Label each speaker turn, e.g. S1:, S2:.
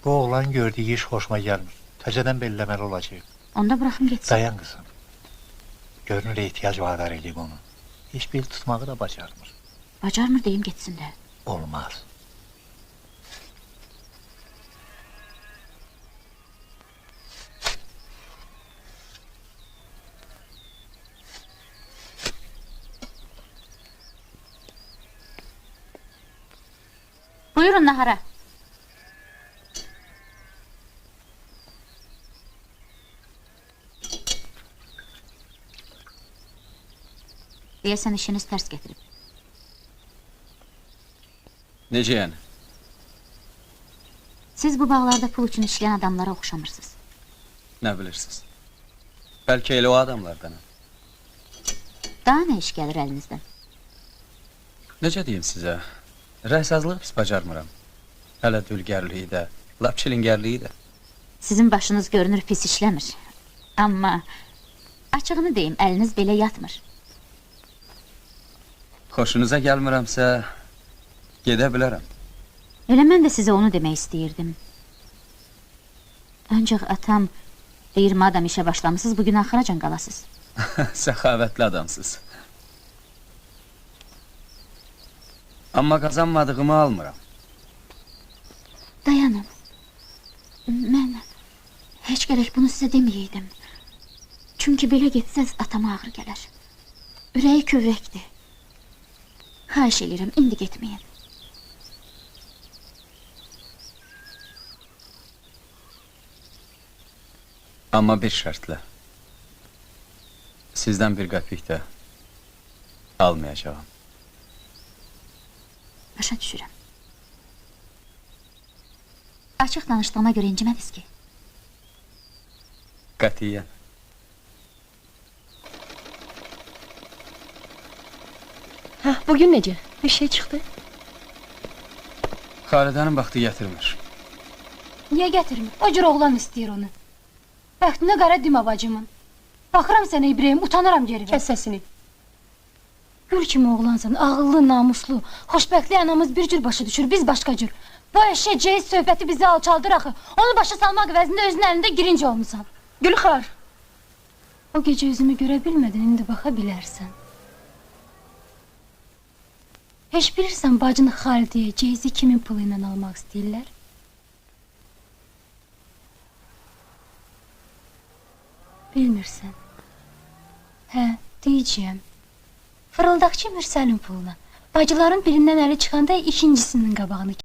S1: Bu oğlan gördüğü iş hoşuma gelmir. Təcədən belləməli olacaq.
S2: Onda bırakım geçsin.
S1: Dayan kızım. Görünür ihtiyaç vadar edeyim onu. Hiç bir tutmağı da bacarmır.
S2: Bacarmır deyim geçsin de.
S1: Olmaz.
S2: Buyurun nahara. Deyəsən işiniz ters getirib.
S3: Necə yəni?
S2: Siz bu bağlarda pul için işleyen adamlara oxşamırsınız.
S3: Nə bilirsiniz? Bəlkə elə o adamlardanam.
S2: Daha ne iş gelir elinizden?
S3: Necə deyim sizə? Rəysazlığı pis bacarmıram. Hələ dülgərliyi də, lap çilingərliyi də.
S2: Sizin başınız görünür pis işlemir. Ama açığını deyim, eliniz belə yatmır.
S3: Xoşunuza gəlmirəmsə, gedə bilərəm.
S2: Elə mən də sizə onu demək istəyirdim. Ancaq atam deyir, madam işə başlamışsınız, bugün axıracan qalasınız.
S3: Səxavətli adamsınız. Amma qazanmadığımı almıram.
S2: Dayanın. Mən heç gərək bunu sizə deməyeydim. Çünki belə getsəz atama ağır gələr. Ürəyi kövrəkdir. Xahiş edirəm, indi getməyin.
S3: Amma bir şərtlə. Sizdən bir qəpik də almayacağım.
S2: Başa düşürəm. Açıq danışdığıma görə incimədiz ki.
S3: Qətiyyən.
S4: Hə, bugün necə? Bir şey çıxdı.
S3: Xalidənin vaxtı gətirmir.
S4: Niyə gətirmir? O cür oğlan istəyir onu. Bəxtinə qara demə bacımın. Baxıram sənə İbrahim, utanıram geri ver. Kəs səsini. Gül kimi oğlansan, ağıllı, namuslu. Xoşbəxtli anamız bir cür başa düşür, biz başqa cür. Bu eşeğe ceyiz söhbəti bizi alçaldır axı. Onu başa salmaq əvəzində özünün əlində girinci olmusan. Gülxar. O gecə üzümü görə bilmədin, indi baxa bilərsən. Heç bilirsən bacını Xalidiyə ceyizi kimin pulu ilə almaq istəyirlər? Bilmirsən. Hə, deyəcəyəm. Fırıldaqçı Mürsəlin puluna. Bacıların birindən əli çıxanda ikincisinin qabağını